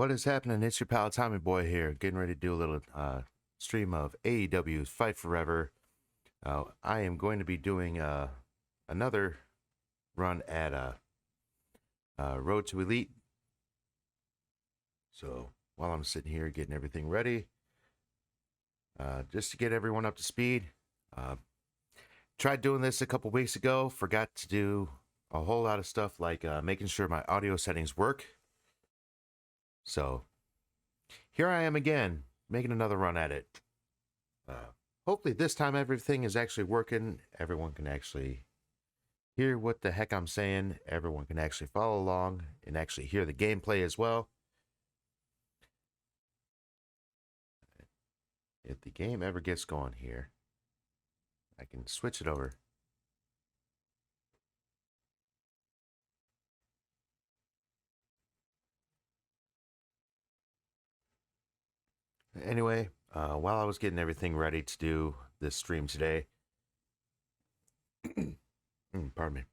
What is happening? It's your pal Tommy Boy here, getting ready to do a little stream of AEW's Fight Forever. I am going to be doing another run at Road to Elite. So while I'm sitting here getting everything ready, just to get everyone up to speed, tried doing this a couple weeks ago, forgot to do a whole lot of stuff like making sure my audio settings work. So here I am again, making another run at it. Hopefully this time everything is actually working. Everyone can actually hear what the heck I'm saying. Everyone can actually follow along and actually hear the gameplay as well. If the game ever gets going here, I can switch it over. Anyway, while I was getting everything ready to do this stream today, pardon me,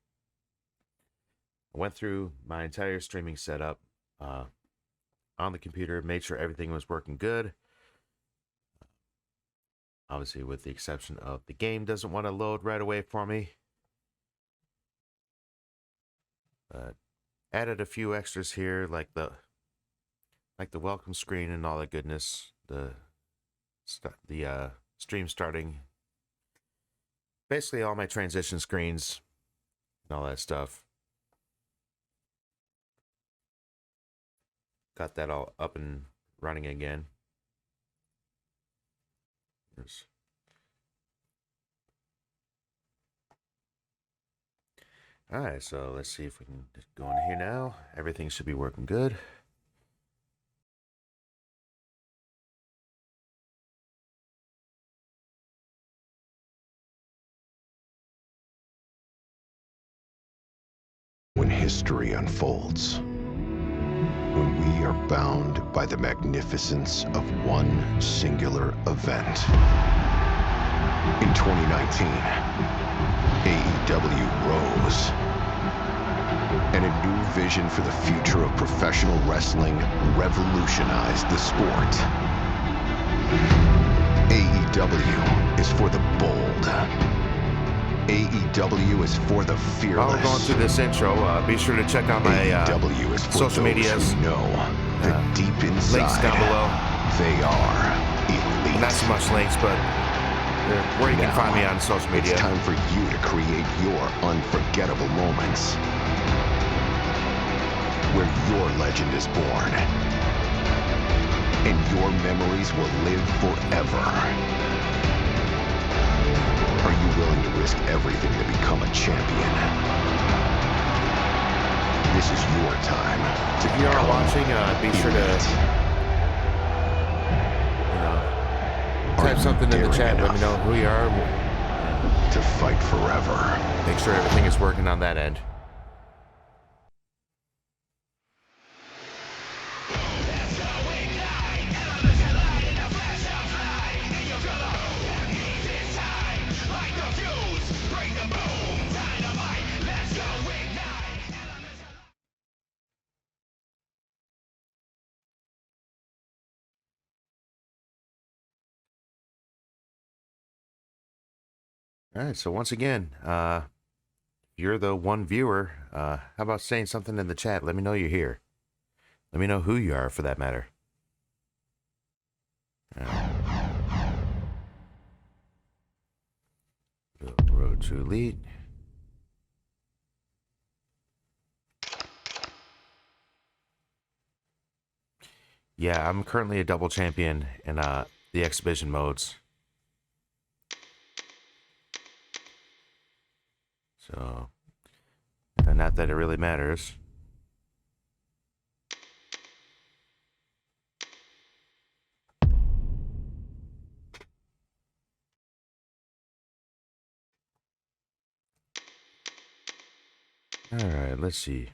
I went through my entire streaming setup on the computer, made sure everything was working good. Obviously, with the exception of the game doesn't want to load right away for me. But added a few extras here, like the welcome screen and all that goodness. The stream starting, basically all my transition screens and all that stuff. Got that all up and running again. Alright, so let's see if we can go in here now. Everything should be working good. When history unfolds, when we are bound by the magnificence of one singular event. In 2019, AEW rose, and a new vision for the future of professional wrestling revolutionized the sport. AEW is for the bold. AEW is for the fearless. While we're going through this intro, be sure to check out my AEW is for social those medias. who know that deep inside, links down below. They are elite. Not so much links, but where you can find me on social media. It's time for you to create your unforgettable moments, where your legend is born, and your memories will live forever. Are you willing to risk everything to become a champion? This is your time. If you are watching, be sure to type something in the chat. Let me know who you are. To fight forever. Make sure everything is working on that end. All right, so once again, if you're the one viewer, how about saying something in the chat? Let me know you're here. Let me know who you are, for that matter. Road to Elite. Yeah, I'm currently a double champion in the exhibition modes. So, not that it really matters. All right, let's see.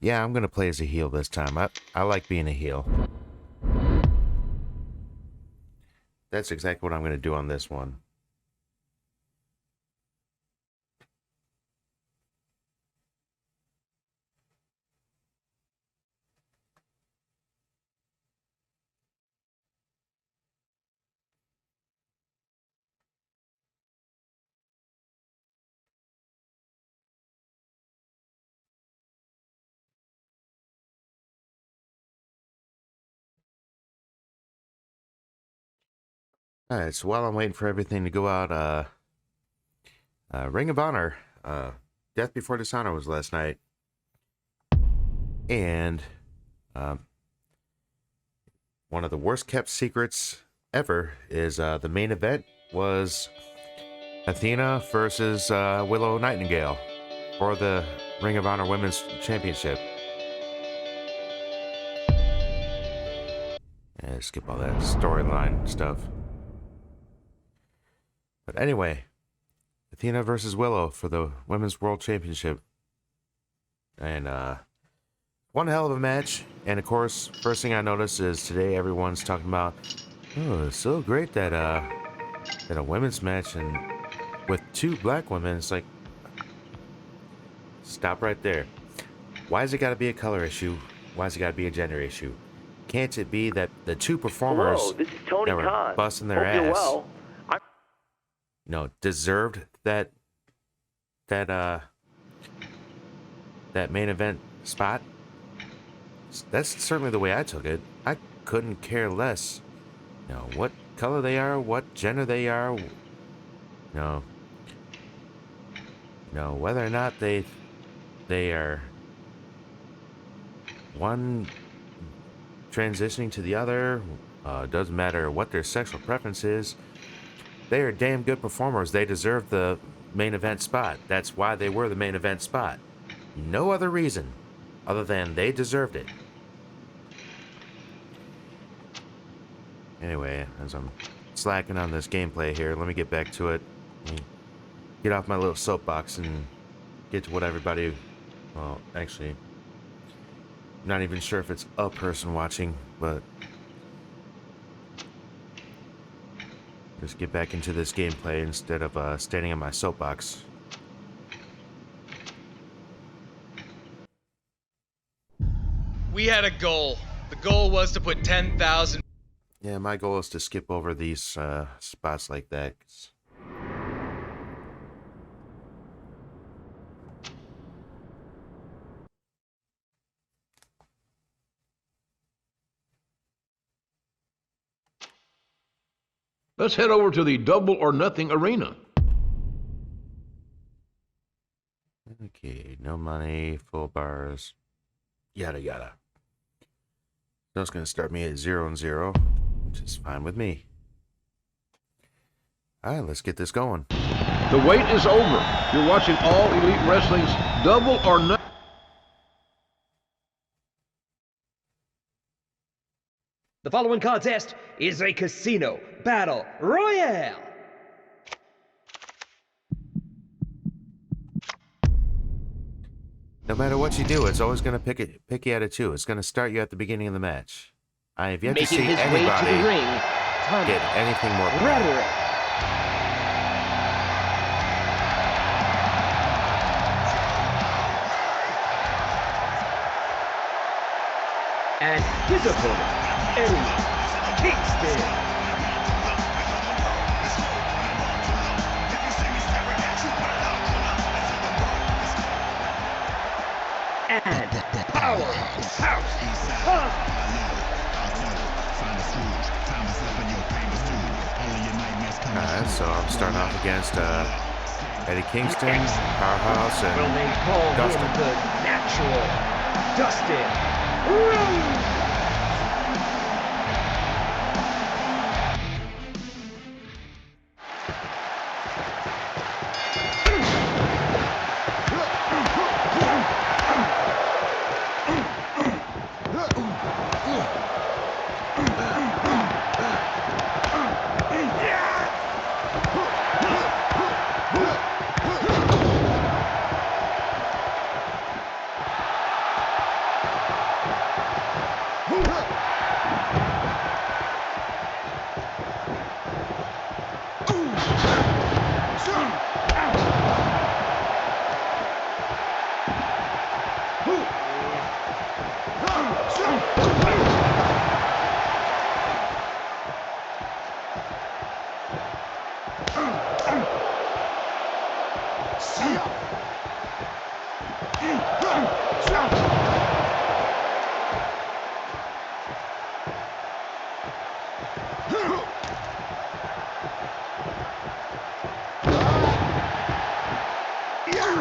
Yeah, I'm going to play as a heel this time. I like being a heel. That's exactly what I'm going to do on this one. All right, so while I'm waiting for everything to go out, Ring of Honor, Death Before Dishonor was last night. And one of the worst kept secrets ever is the main event was Athena versus Willow Nightingale for the Ring of Honor Women's Championship. Skip all that storyline stuff. But anyway, Athena versus Willow for the Women's World Championship. And one hell of a match. And of course, first thing I noticed is today everyone's talking about, oh, it's so great that a women's match and with two black women. It's like, stop right there. Why has it got to be a color issue? Why has it got to be a gender issue? Can't it be that the two performers Hello, this is Tony that were Khan. busting their Hope you're ass, well. deserved that main event spot? That's certainly the way I took it. I couldn't care less, what color they are, what gender they are, whether or not they are one transitioning to the other. Doesn't matter what their sexual preference is. They are damn good performers. They deserve the main event spot. That's why they were the main event spot. No other reason other than they deserved it. Anyway, as I'm slacking on this gameplay here, let me get back to it. Let me get off my little soapbox and get to what everybody... Well, actually, I'm not even sure if it's a person watching, but... just get back into this gameplay instead of standing on my soapbox. We had a goal. The goal was to put 10,000. Yeah, my goal is to skip over these spots like that. Let's head over to the Double or Nothing Arena. Okay, no money, full bars, yada yada. So it's going to start me at 0-0, which is fine with me. Alright, let's get this going. The wait is over. You're watching All Elite Wrestling's Double or Nothing. The following contest is a casino battle royale. No matter what you do, it's always going to pick you at a two. It's going to start you at the beginning of the match. I have yet to see Making his way to anybody the ring, Tommy get anything more than that. Rhetoric. And his opponent, Eddie Kingston. And Powerhouse House. Alright, so I'm starting off against Eddie Kingston, Powerhouse, Will and they call Dustin. him the natural Dustin Rhodes?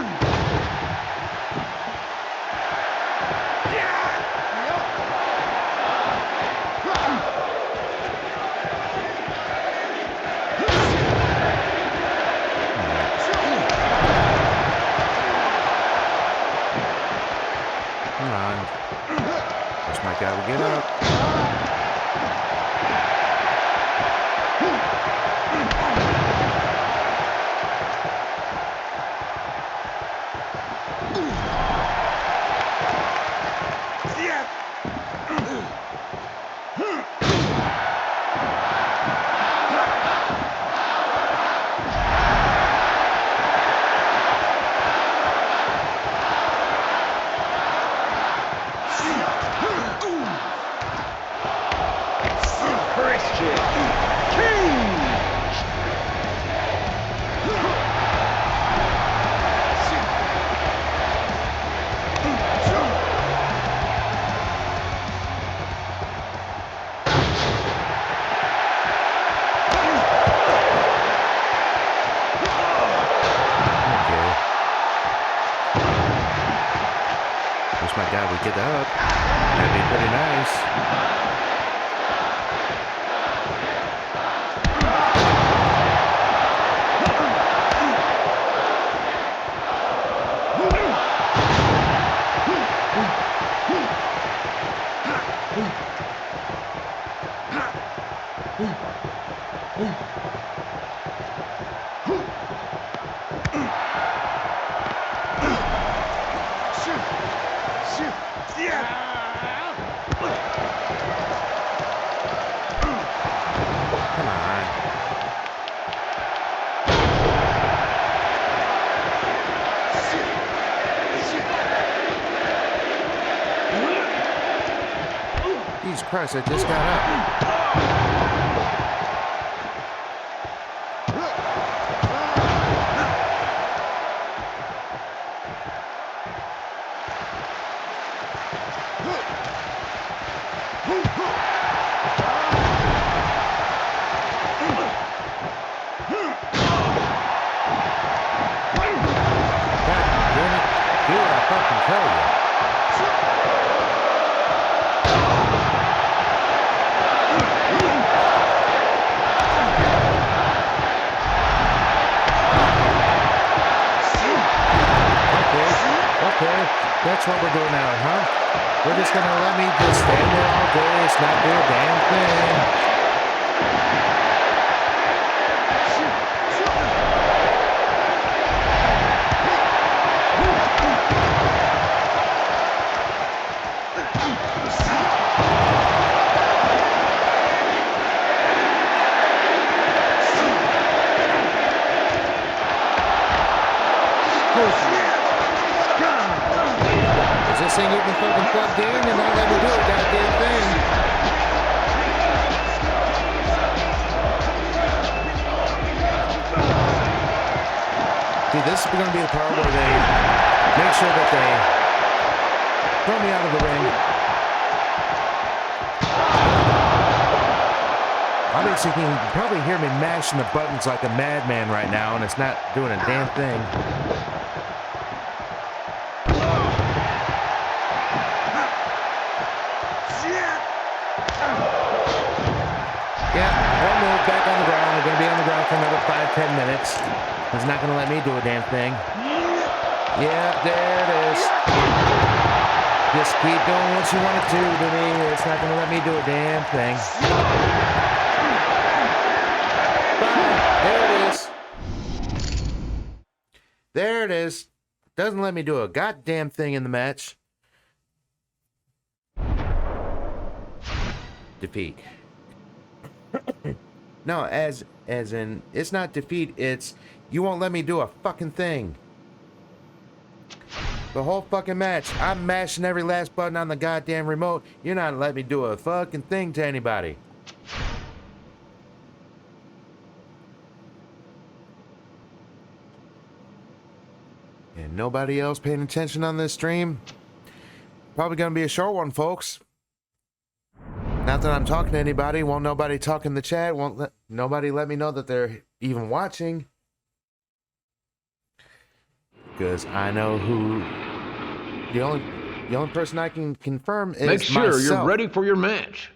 Come on. This my guy will get up. Christian Cage! Okay. Wish my guy would get up. That'd be pretty nice. Come on. Jesus Christ, I just got up. God damn it. Do what I fucking tell you. Okay, that's what we're doing now, huh? We're just gonna let me just stand there all day, it's not do a damn thing. Is this thing even fucking plugged in and not let me do a goddamn thing? See, this is going to be the part where they make sure that they throw me out of the ring. Obviously, you can probably hear me mashing the buttons like a madman right now, and it's not doing a damn thing. Yeah, one move, back on the ground. We're going to be on the ground for another 5-10 minutes. It's not going to let me do a damn thing. Yeah, there it is. Just keep doing what you want to do to me. It's not going to let me do a damn thing. Bye. There it is. There it is. Doesn't let me do a goddamn thing in the match. Defeat. No, as in, it's not defeat, it's you won't let me do a fucking thing. The whole fucking match, I'm mashing every last button on the goddamn remote. You're not letting me do a fucking thing to anybody. And nobody else paying attention on this stream? Probably gonna be a short one, folks. Not that I'm talking to anybody. Won't nobody talk in the chat. Won't nobody let me know that they're even watching. because I know who the only person I can confirm is Make sure myself. you're ready for your match.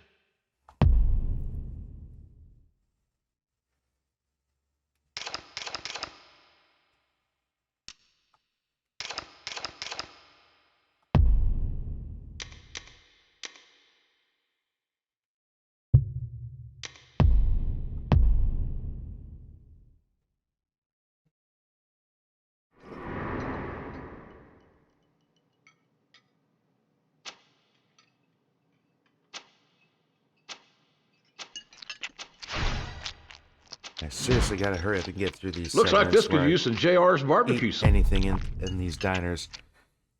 I seriously gotta hurry up and get through these. Looks like this segments could where I use some JR's barbecue eat sauce. anything in these diners.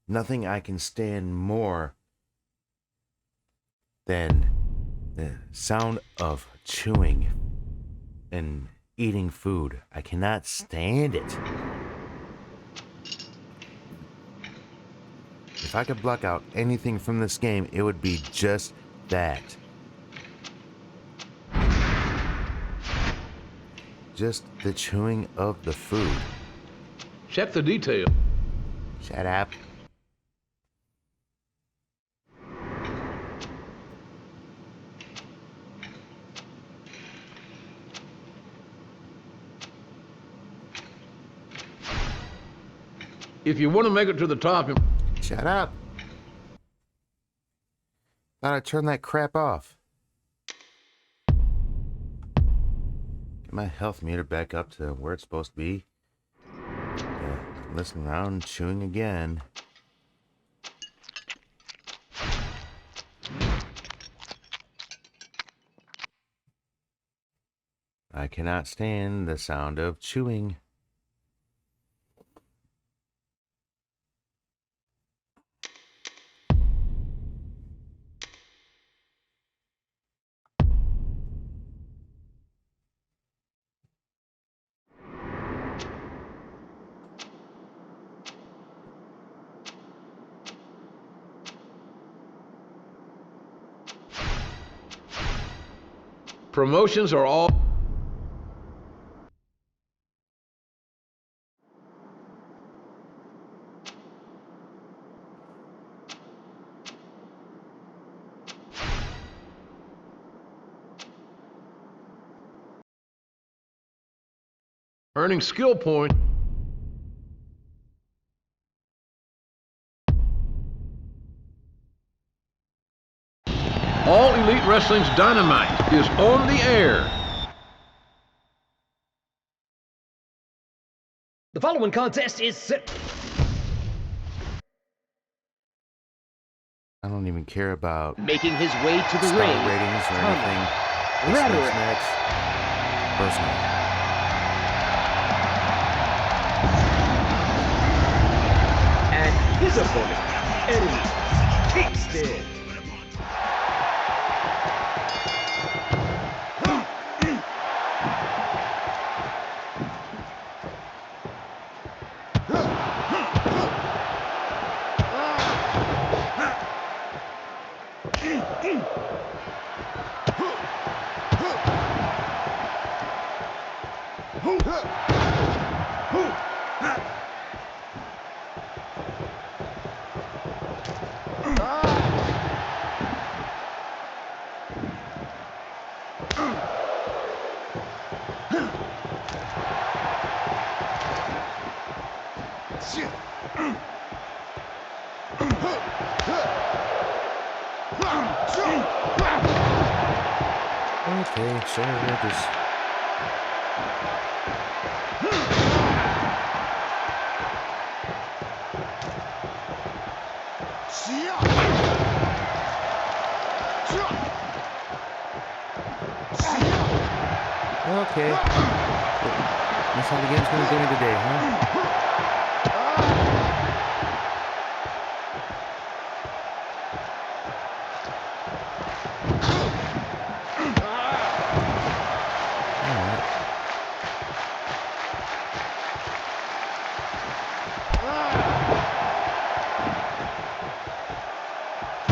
Nothing I can stand more than the sound of chewing and eating food. I cannot stand it. If I could block out anything from this game, it would be just that. Just the chewing of the food. Check the detail. Shut up. If you want to make it to the top, Shut up. Thought I'd turn that crap off. Get my health meter back up to where it's supposed to be. Listen around, chewing again. I cannot stand the sound of chewing. promotions are all... earning skill point. All Elite Wrestling's Dynamite is on the air. The following contest is set. I don't even care about Making his way to the star ring. ratings or Tommy anything. This next Boydetroit. match, personally. And his opponent, Eddie Kingston. Okay, sure, just... Okay. That's how the game's gonna do me today, huh?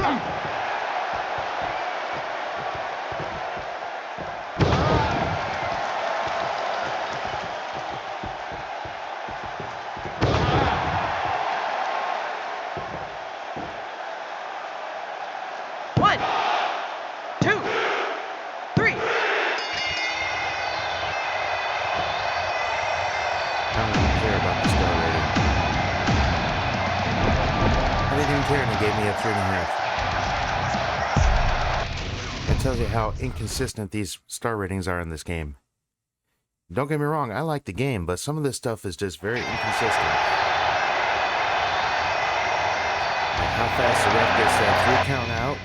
Alright. really didn't care, and he gave me a 3.5. That tells you how inconsistent these star ratings are in this game. Don't get me wrong, I like the game, but some of this stuff is just very inconsistent. Like how fast the ref gets that 3 count out.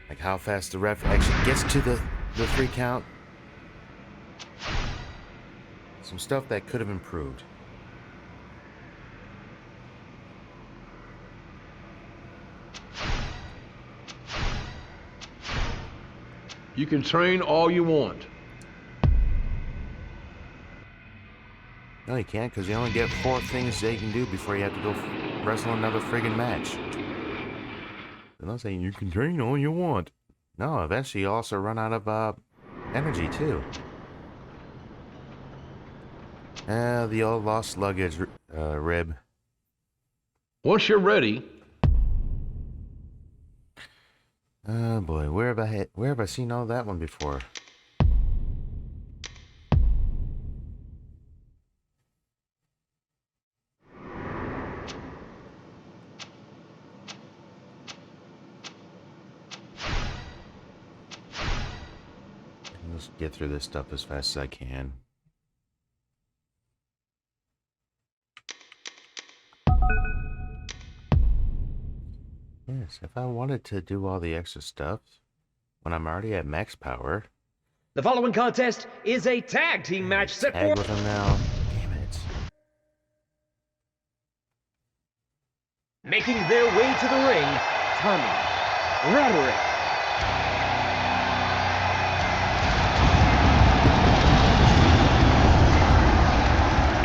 Like how fast the ref actually gets to the 3 count. Some stuff that could have improved. You can train all you want. No, you can't, because you only get 4 things that you can do before you have to go wrestle another friggin' match. They're not saying you can train all you want. No, eventually you also run out of energy, too. The old lost luggage rib. Once you're ready, Oh boy, where have I seen all that one before? Let's get through this stuff as fast as I can. Yes, if I wanted to do all the extra stuff when I'm already at max power. The following contest is a tag team match set Tag for... with him now. Damn it. Making their way to the ring, Tommy Roderick.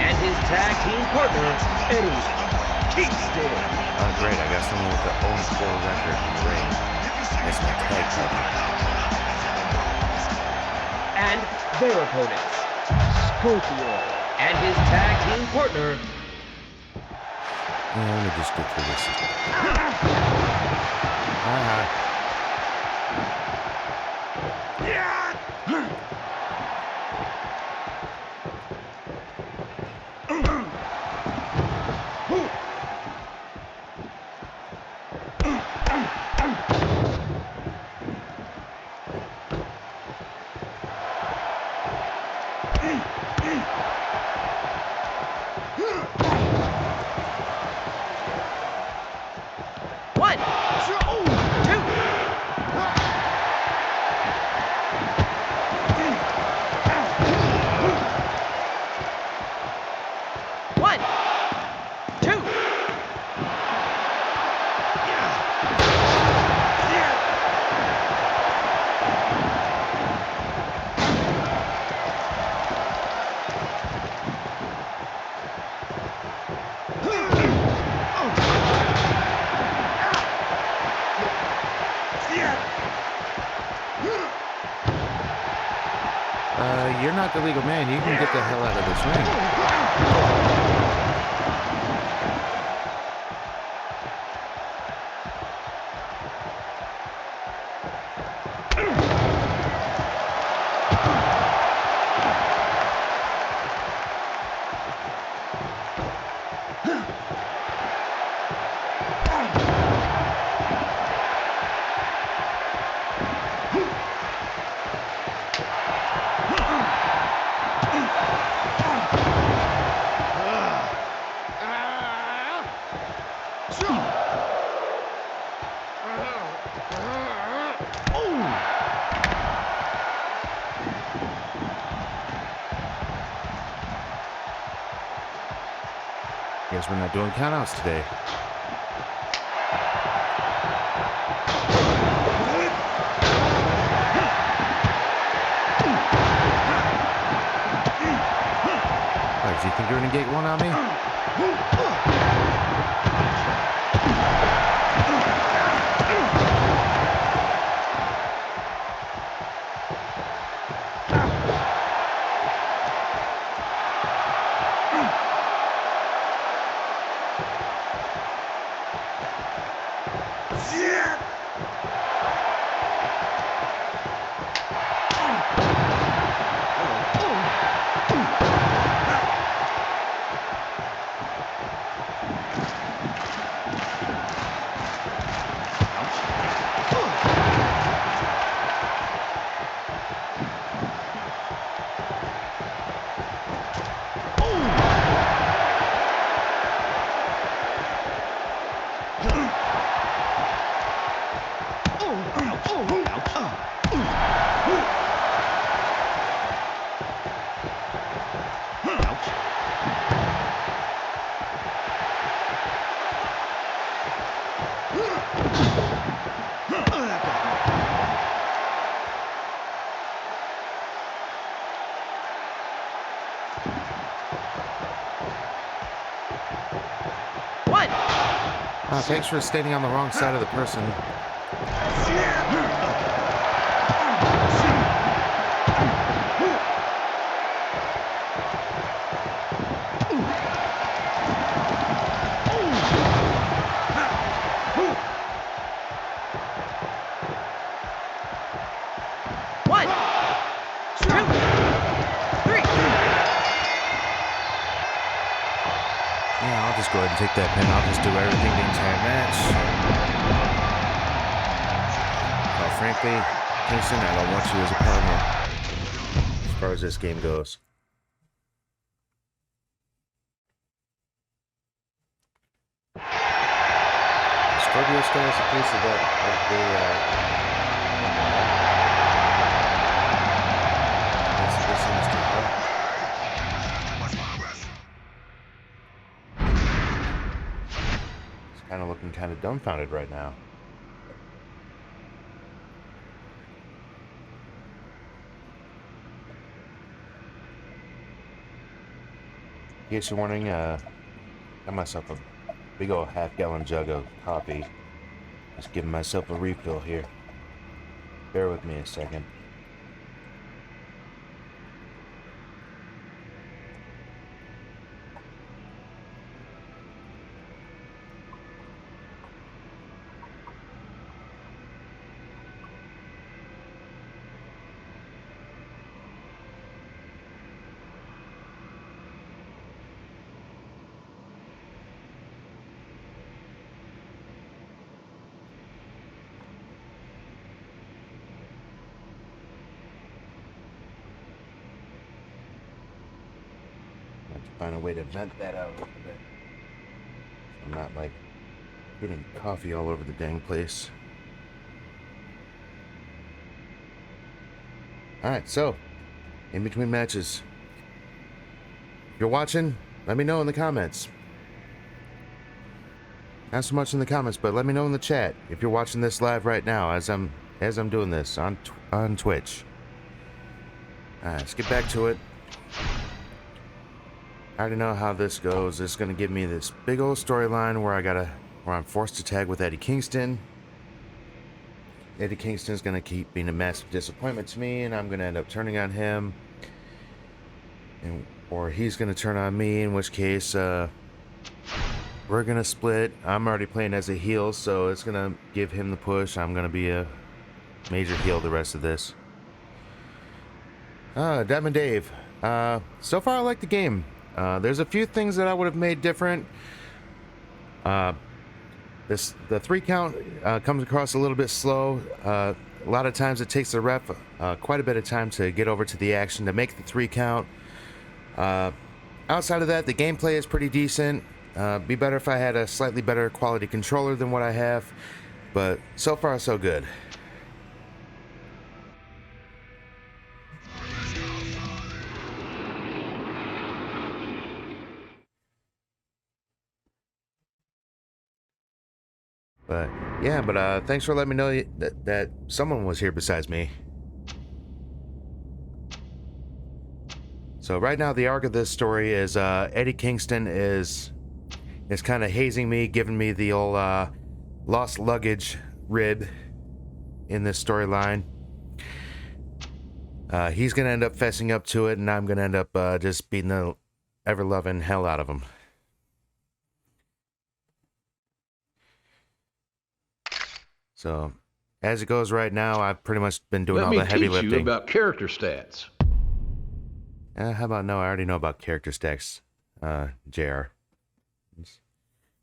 And his tag team partner, Eddie Kingston. Oh great, I got someone with the 0-4 record in the ring. That's my tag partner. And their opponents, Scorpio. And his tag team partner, Yeah, let me just get through this. one, two. One, two. You're not the legal man. You can get the hell out of this ring. Guess we're not doing countouts today. What, do you think you're gonna get one on me? One. Thanks for standing on the wrong side of the person. One, two, three. Yeah, I'll just go ahead and take that pin. I'll just do everything the entire match. Frankly, Kingston, I don't want you as a partner as far as this game goes. Scorpio still has a piece of that. He's kind of looking kind of dumbfounded right now. In case you're wondering, got myself a big old half-gallon jug of coffee. Just giving myself a refill here. Bear with me a second. Find a way to vent that out a little bit. I'm not like getting coffee all over the dang place. Alright, so in between matches. If you're watching, let me know in the comments. Not so much in the comments, but let me know in the chat if you're watching this live right now as I'm doing this on Twitch. Alright, let's get back to it. I already know how this goes. It's gonna give me this big old storyline where I'm forced to tag with Eddie Kingston. Eddie Kingston's gonna keep being a massive disappointment to me, and I'm gonna end up turning on him, or he's gonna turn on me. In which case, we're gonna split. I'm already playing as a heel, so it's gonna give him the push. I'm gonna be a major heel the rest of this. Diamond Dave. So far I like the game. There's a few things that I would have made different. The 3 count comes across a little bit slow. A lot of times it takes the ref quite a bit of time to get over to the action to make the 3 count. Outside of that, the gameplay is pretty decent. Be better if I had a slightly better quality controller than what I have, but so far so good. But yeah, thanks for letting me know that someone was here besides me. So right now the arc of this story is Eddie Kingston is kind of hazing me, giving me the old lost luggage rib in this storyline. He's gonna end up fessing up to it, and I'm gonna end up just beating the ever-loving hell out of him. So, as it goes right now, I've pretty much been doing all the heavy lifting. Let me teach you about character stats. How about no? I already know about character stats, JR.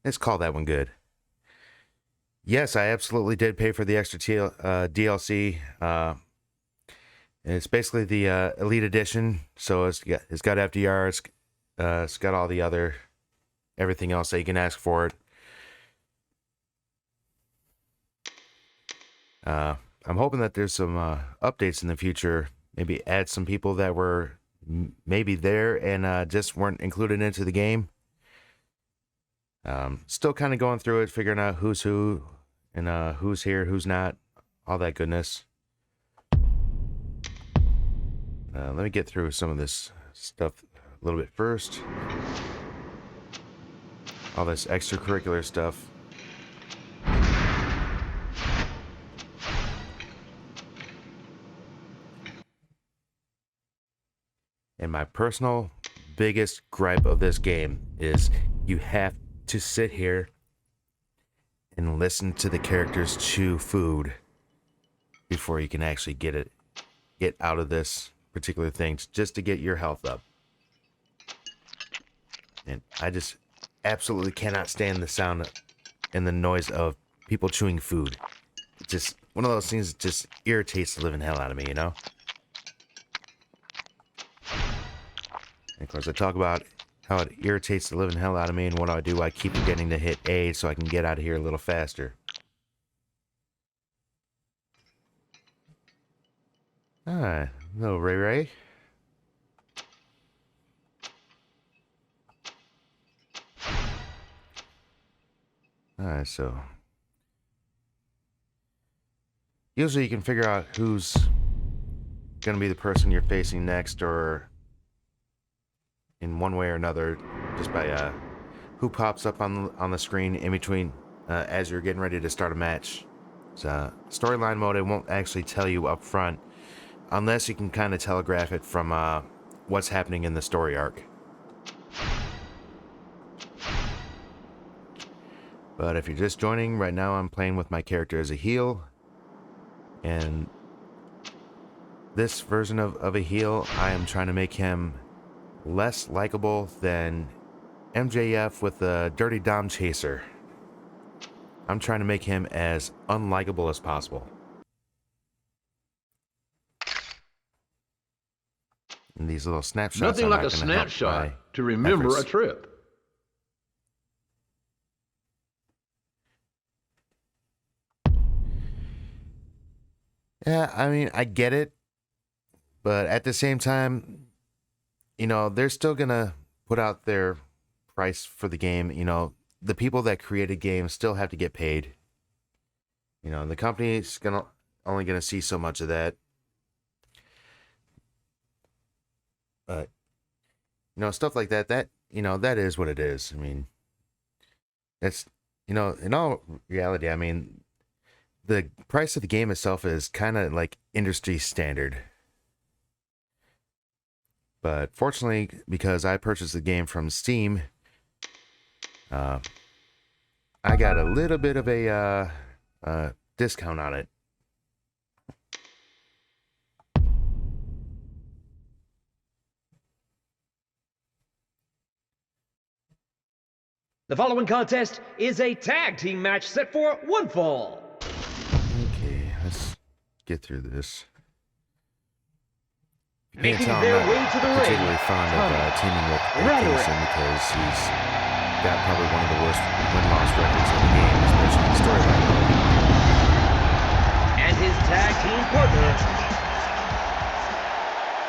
Let's call that one good. Yes, I absolutely did pay for the extra DLC. It's basically the Elite Edition, so it's got FDR, it's got all the other, everything else that you can ask for it. I'm hoping that there's some updates in the future. Maybe add some people that were maybe there and just weren't included into the game. Still kind of going through it, figuring out who's who, and who's here, who's not, all that goodness. Let me get through some of this stuff a little bit first. All this extracurricular stuff. And my personal biggest gripe of this game is you have to sit here and listen to the characters chew food before you can actually get out of this particular thing, just to get your health up. And I just absolutely cannot stand the sound and the noise of people chewing food. It's just one of those things that just irritates the living hell out of me, you know? And of course, I talk about how it irritates the living hell out of me, and what do? I keep forgetting to hit A so I can get out of here a little faster. Alright, hello Ray Ray. Alright, so usually you can figure out who's gonna be the person you're facing next, or in one way or another, just by who pops up on the screen in between as you're getting ready to start a match. So storyline mode, it won't actually tell you up front unless you can kind of telegraph it from what's happening in the story arc. But if you're just joining, right now I'm playing with my character as a heel, and this version of a heel, I am trying to make him less likable than MJF with the Dirty Dom Chaser. I'm trying to make him as unlikable as possible. And these little snapshots. Nothing like a snapshot to remember a trip. Yeah, I mean, I get it. But at the same time, you know, they're still going to put out their price for the game. You know, the people that created games still have to get paid. You know, the company's only going to see so much of that. But, you know, stuff like that, you know, that is what it is. I mean, it's, you know, in all reality, I mean, the price of the game itself is kind of like industry standard. But fortunately, because I purchased the game from Steam, I got a little bit of a discount on it. The following contest is a tag team match set for one fall. Okay, let's get through this. You can't Making tell their I'm way not to the ring, particularly fond of teaming with Kingston, because he's got probably one of the worst win-loss records in the game, especially in the storyline mode. And his tag team partner,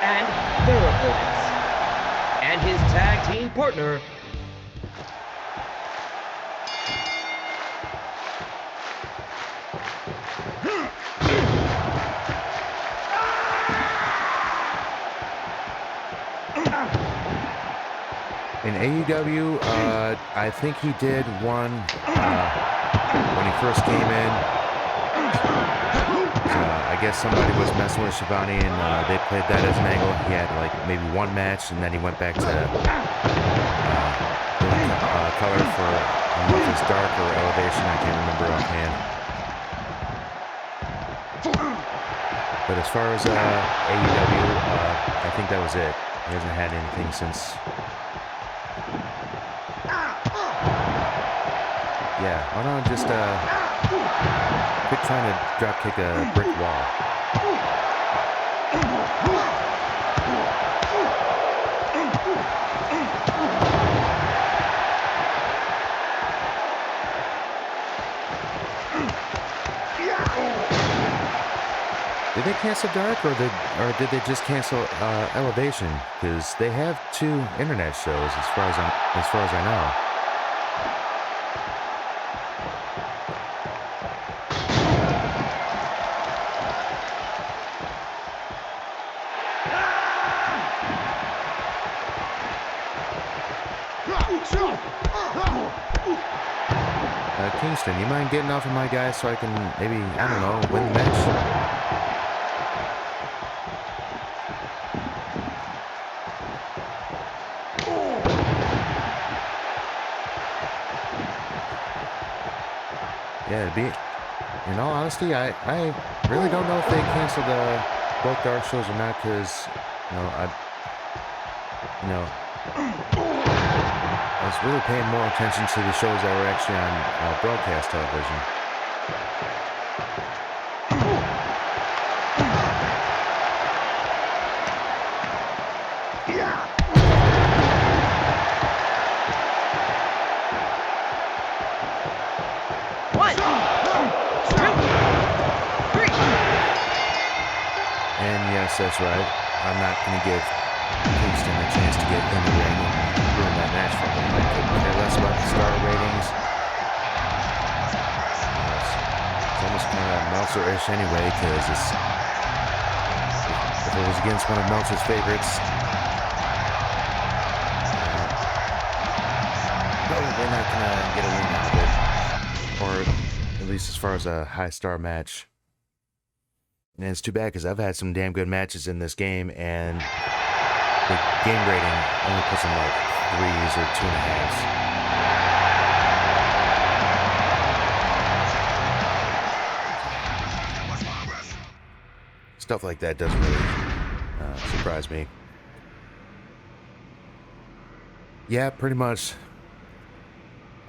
and their opponents, and his tag team partner, In AEW, I think he did one when he first came in. I guess somebody was messing with Shivani, and they played that as an angle. He had like maybe one match, and then he went back to color for, I don't know if it's dark or elevation, I can't remember offhand. But as far as AEW, I think that was it. He hasn't had anything since. Yeah, why don't I just quit trying to drop kick a brick wall. Did they cancel Dark, or did they just cancel Elevation? Because they have 2 internet shows, as far as I know. Kingston, you mind getting off of my guy so I can maybe, I don't know, win the match? Yeah, in all honesty, I really don't know if they canceled both dark shows or not, because, I was really paying more attention to the shows that were actually on broadcast television. One, two, three. And yes, that's right. I'm not going to give Kingston a chance to get in the ring and ruin that match for him. I couldn't care less about the star ratings. It's almost kind of Meltzer-ish anyway, because if it was against one of Meltzer's favorites, probably not going to get a win out of it. Or at least as far as a high star match. And it's too bad, because I've had some damn good matches in this game, and the game rating only puts in like 3s or 2.5s. Stuff like that doesn't really surprise me. Yeah, pretty much.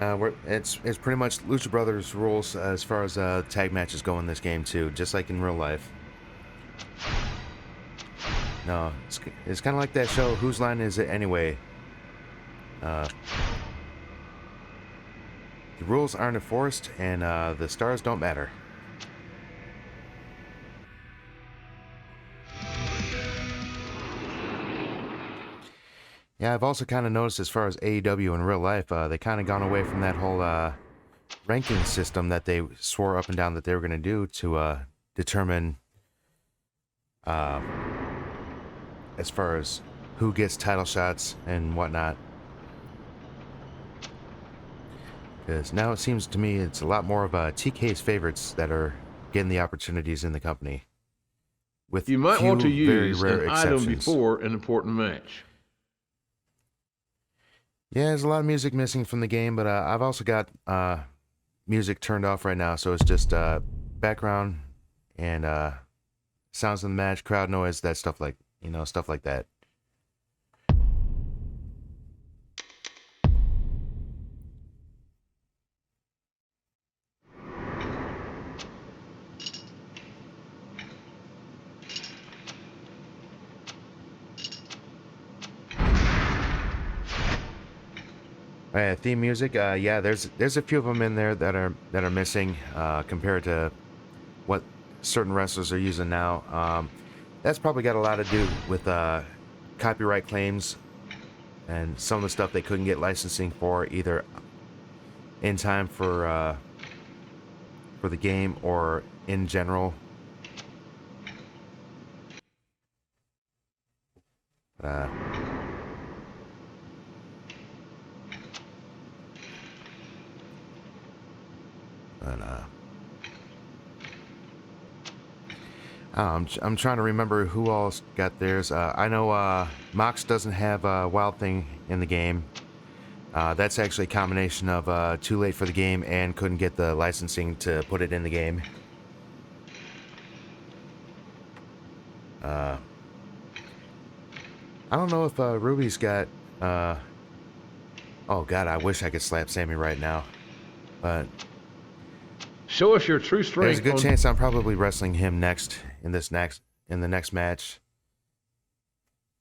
It's pretty much Lucha Brothers rules as far as tag matches go in this game too, just like in real life. No, it's kind of like that show, Whose Line Is It Anyway? The rules aren't enforced, and the stars don't matter. Yeah, I've also kind of noticed as far as AEW in real life, they kind of gone away from that whole ranking system that they swore up and down that they were going to do to determine as far as who gets title shots and whatnot. Because now it seems to me it's a lot more of TK's favorites that are getting the opportunities in the company. With You might few want to very use rare an item exceptions. before an important match. Yeah, there's a lot of music missing from the game, but I've also got music turned off right now, so it's just background and sounds of the match, crowd noise, that stuff like that. Theme music, yeah, there's a few of them in there that are missing compared to what certain wrestlers are using now. That's probably got a lot to do with copyright claims and some of the stuff they couldn't get licensing for either in time for the game or in general. I'm trying to remember who else got theirs. I know Mox doesn't have Wild Thing in the game. That's actually a combination of too late for the game and couldn't get the licensing to put it in the game. I don't know if Ruby's got... oh god, I wish I could slap Sammy right now. But... Show us your true strength. there's a good chance I'm probably wrestling him next in the next match.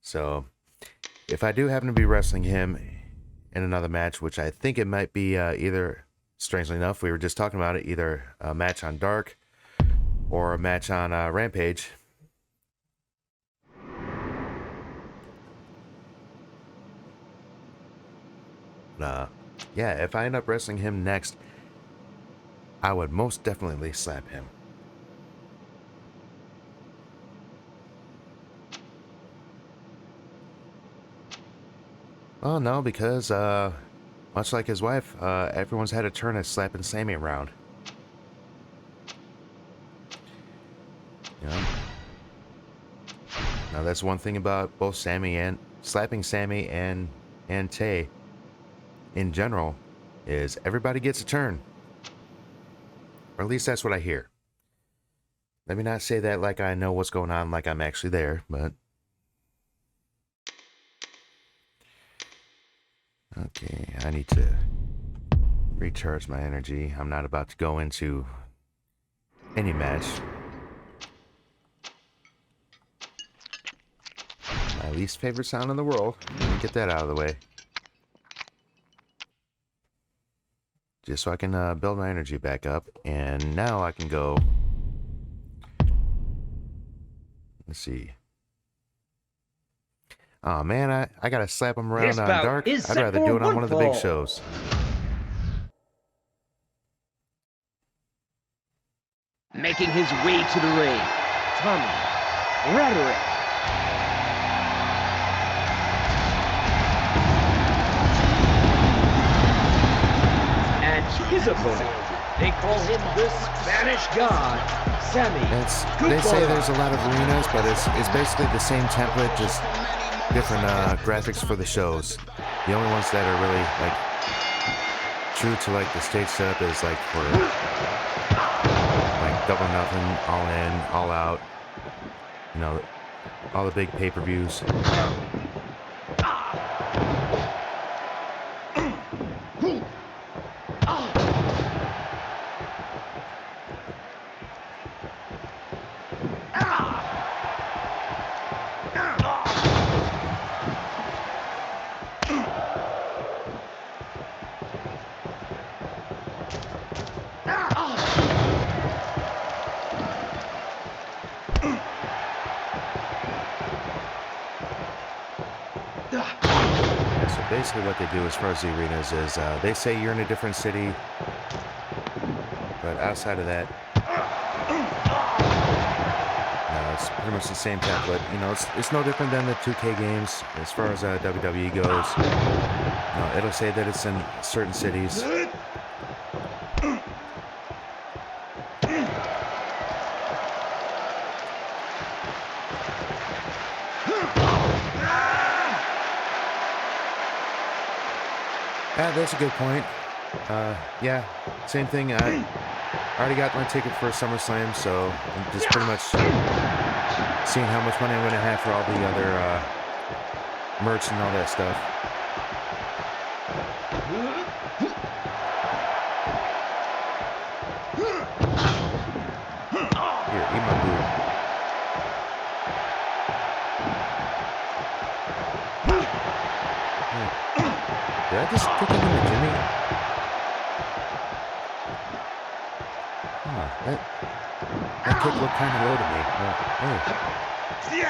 So, if I do happen to be wrestling him in another match, which I think it might be either, strangely enough, we were just talking about it, either a match on Dark or a match on Rampage. Yeah, if I end up wrestling him next, I would most definitely slap him. Oh no, because much like his wife, everyone's had a turn at slapping Sammy around. You know? Now that's one thing about both Sammy and slapping Sammy and Tay in general is everybody gets a turn. Or at least that's what I hear. Let me not say that like I know what's going on, like I'm actually there, but... Okay, I need to recharge my energy. I'm not about to go into any match. My least favorite sound in the world. Let me get that out of the way. Just so I can build my energy back up. And now I can go... Let's see. Oh man, I gotta slap him around This on bout Dark. is I'd set rather for do it on one one of the big fall. shows. Making his way to the ring, Tommy Rhetoric. And his opponent, they call him the Spanish God, Sammy. They say there's a lot of arenas, but it's basically the same template, just different graphics for the shows. The only ones that are really like true to like the stage setup is like for like Double or Nothing, All In, All Out. You know, all the big pay-per-views. Basically what they do as far as the arenas is they say you're in a different city, but outside of that, no, it's pretty much the same template. You know, it's no different than the 2K games as far as WWE goes. You know, it'll say that it's in certain cities. That's a good point. Yeah, same thing. I already got my ticket for SummerSlam, so I'm just pretty much seeing how much money I'm going to have for all the other merch and all that stuff. Here, eat my boob. Did I just kick him in the Jimmy? Huh, that kick looked kind of low to me. Hey.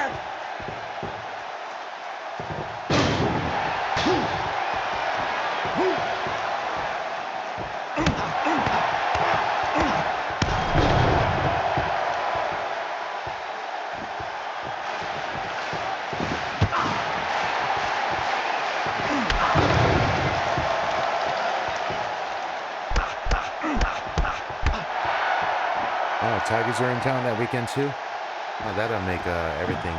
Tigers are in town that weekend too. Oh, that'll make everything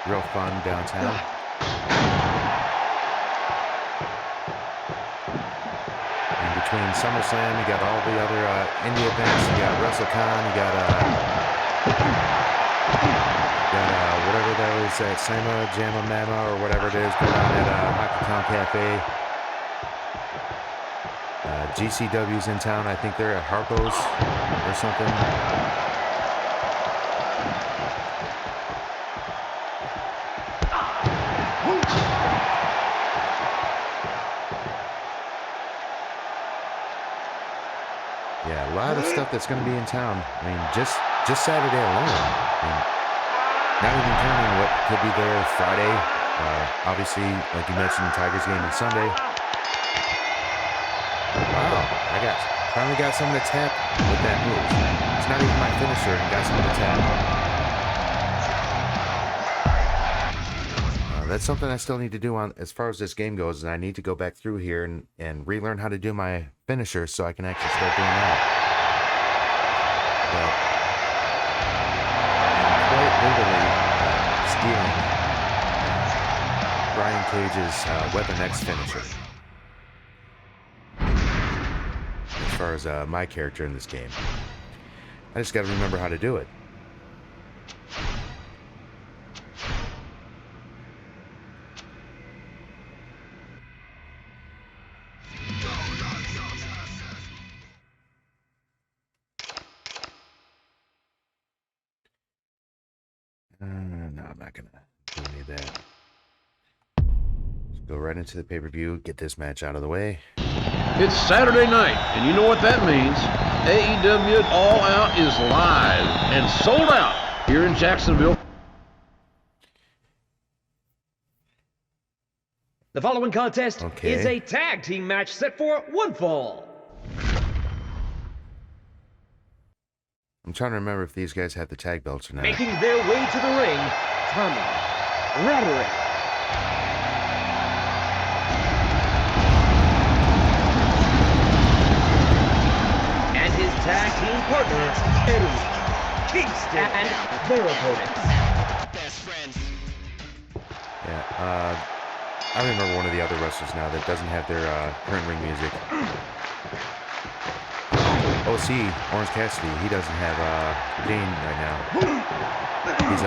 real fun downtown. In between SummerSlam, you got all the other indie events. You got WrestleCon. You got whatever that was, that Sama Jamma Mama or whatever it is going on at Hockey Town Cafe. GCW's in town. I think they're at Harpo's or something. Yeah, a lot of stuff that's going to be in town. I mean, just Saturday alone. I mean, not even counting what could be there Friday. Obviously, like you mentioned, Tigers game on Sunday. Wow, finally got someone to tap with that move. It's not even my finisher and got someone to tap. That's something I still need to do on as far as this game goes, and I need to go back through here and relearn how to do my finisher so I can actually start doing that. But I'm quite literally stealing Brian Cage's Weapon X finisher as far as my character in this game. I just got to remember how to do it. No, I'm not gonna do any of that. Just go right into the pay-per-view, get this match out of the way. It's Saturday night, and you know what that means. AEW All Out is live and sold out here in Jacksonville. The following contest Okay. is a tag team match set for one fall. I'm trying to remember if these guys have the tag belts or not. Making their way to the ring, TommyBoyDetroit. And his tag team partner, Eddie Kingston, and their opponents. Yeah, I remember one of the other wrestlers now that doesn't have their current ring music. OC, Orange Cassidy, he doesn't have Kane right now. He's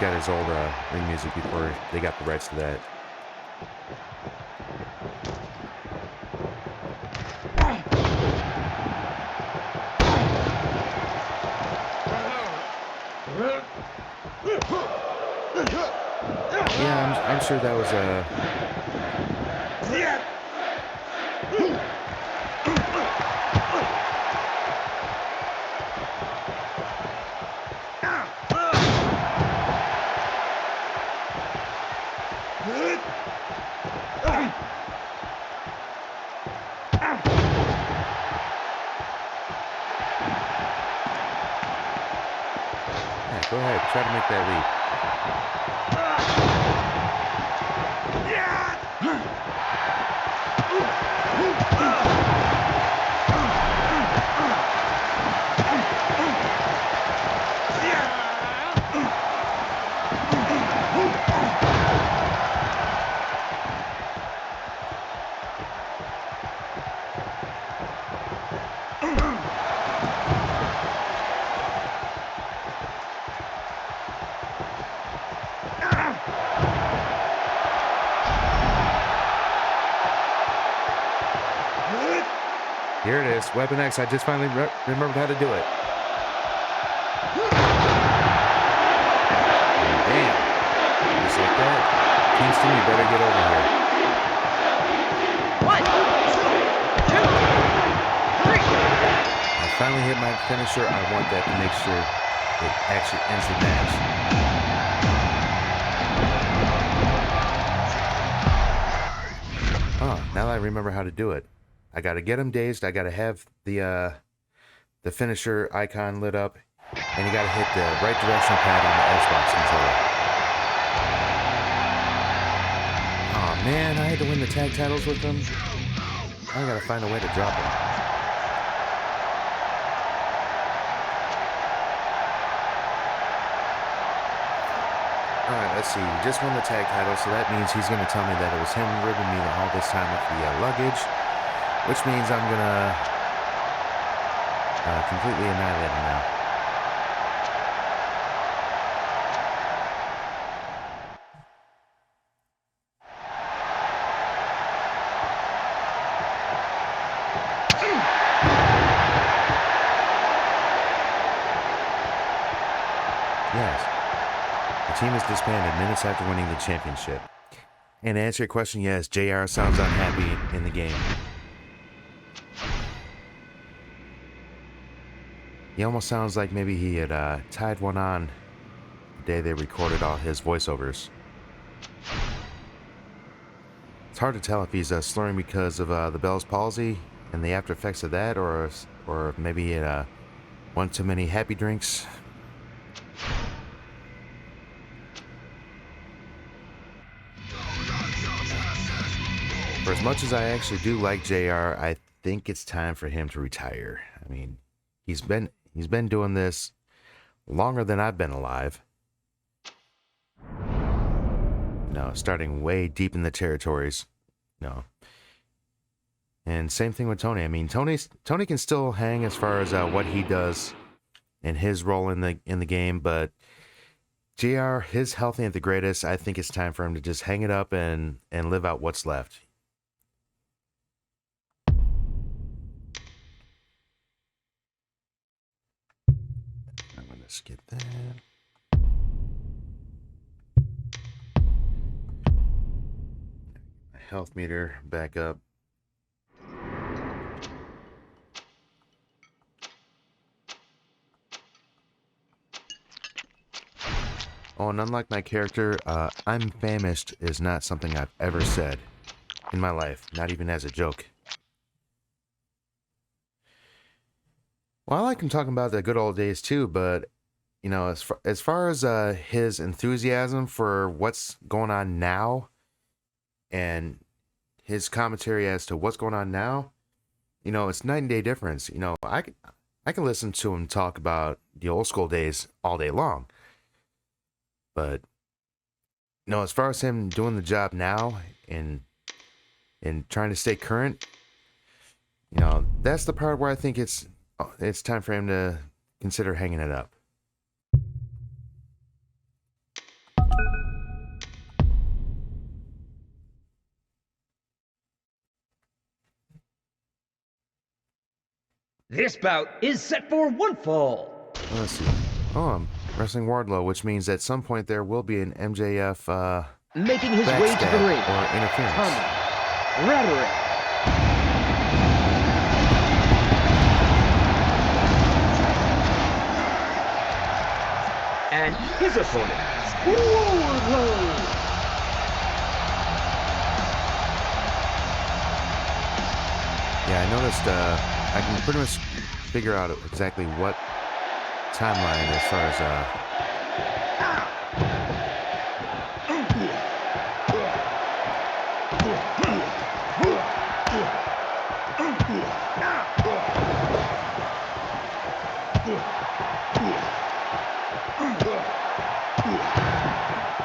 got his old ring music before they got the rights to that. Yeah, I'm sure that was yeah, go ahead, try to make that leap. Here it is, Weapon X. I just finally remembered how to do it. And bam! Just like that. Kingston, you better get over here. 1, 2, 3. I finally hit my finisher. I want that to make sure it actually ends the match. Oh, now that I remember how to do it. I gotta get him dazed. I gotta have the finisher icon lit up, and you gotta hit the right directional pad on the Xbox controller. Oh man, I had to win the tag titles with them. I gotta find a way to drop them. Alright, let's see. We just won the tag title, so that means he's gonna tell me that it was him ribbing me all this time with the luggage. Which means I'm gonna completely annihilate him now. Yes. The team is disbanded minutes after winning the championship. And to answer your question, yes, JR sounds unhappy in the game. He almost sounds like maybe he had tied one on the day they recorded all his voiceovers. It's hard to tell if he's slurring because of the Bell's palsy and the after effects of that, or maybe he had one too many happy drinks. for as much as I actually do like JR, I think it's time for him to retire. I mean, he's been doing this longer than I've been alive. No, starting way deep in the territories. No. And same thing with Tony. I mean, Tony can still hang as far as what he does and his role in the game, but JR, his healthy at the greatest, I think it's time for him to just hang it up and live out what's left. I'm going to skip that. Health meter back up. Oh, and unlike my character, I'm famished is not something I've ever said in my life, not even as a joke. Well, I like him talking about the good old days too, but you know, as far as his enthusiasm for what's going on now and his commentary as to what's going on now, you know, it's night and day difference. You know, I can listen to him talk about the old school days all day long. But you know, as far as him doing the job now and trying to stay current, you know, that's the part where I think it's time for him to consider hanging it up. This bout is set for one fall. Let's see. Oh, I'm wrestling Wardlow, which means at some point there will be an MJF Making his way to the ring, or interference. Roderick. And his opponent, Wardlow. Yeah, I noticed I can pretty much figure out exactly what timeline as far as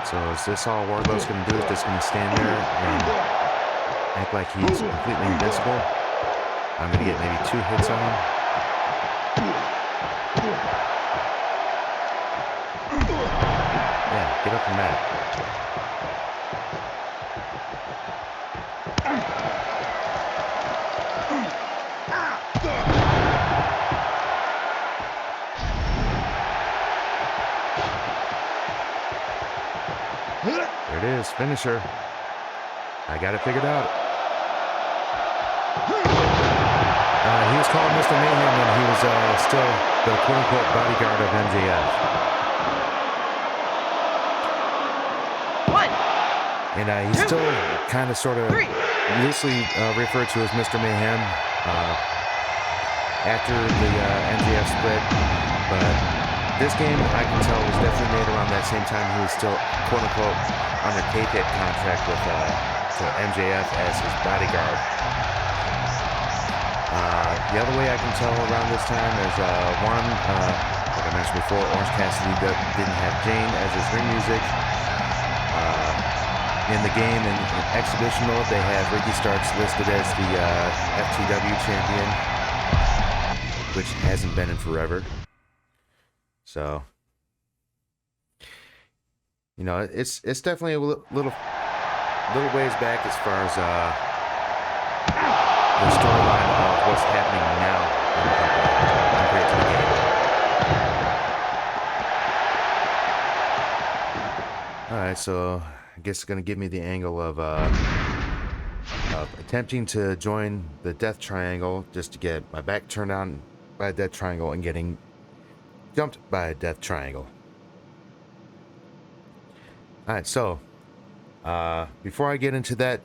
so is this all Wardlow's gonna do? Is just gonna stand there and act like he's completely invincible? I'm gonna get maybe 2 hits on him. Yeah, get up from that. There it is, finisher. I got it figured out. He was called Mr. Mayhem when he was still the quote-unquote bodyguard of MJF. And he's still kind of sort of loosely referred to as Mr. Mayhem after the MJF split. But this game, I can tell, was definitely made around that same time he was still quote-unquote on a K-Pit contract with MJF as his bodyguard. The other way I can tell around this time is one, like I mentioned before, Orange Cassidy didn't have Jane as his ring music. In the game, in exhibition mode, they have Ricky Starks listed as the FTW champion, which hasn't been in forever. So, you know, it's definitely a little ways back as far as the storyline of what's happening now in the company compared to the game. All right, so I guess it's gonna give me the angle of attempting to join the Death Triangle just to get my back turned on by a Death Triangle and getting jumped by a Death Triangle. All right, so before I get into that,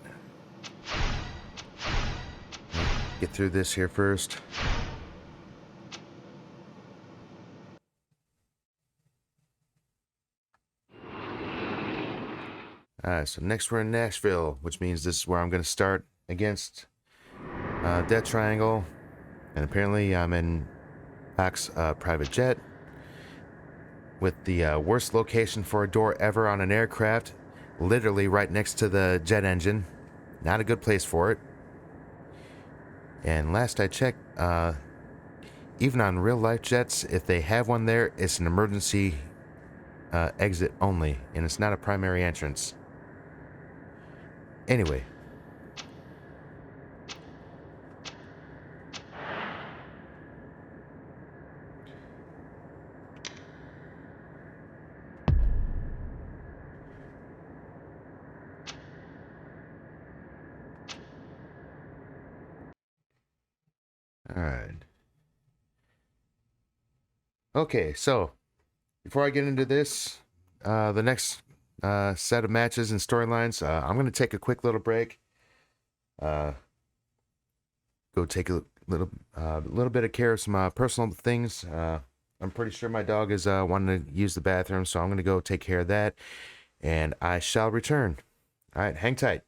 get through this here first. Alright, so next we're in Nashville, which means this is where I'm going to start against Death Triangle, and apparently I'm in Pac's private jet with the worst location for a door ever on an aircraft, literally right next to the jet engine. Not a good place for it. And last I checked, even on real life jets, if they have one there, it's an emergency exit only, and it's not a primary entrance. Anyway. All right. Okay, so before I get into this, the next set of matches and storylines, I'm going to take a quick little break. Go take a little bit of care of some personal things. I'm pretty sure my dog is wanting to use the bathroom, so I'm going to go take care of that, and I shall return. All right, hang tight.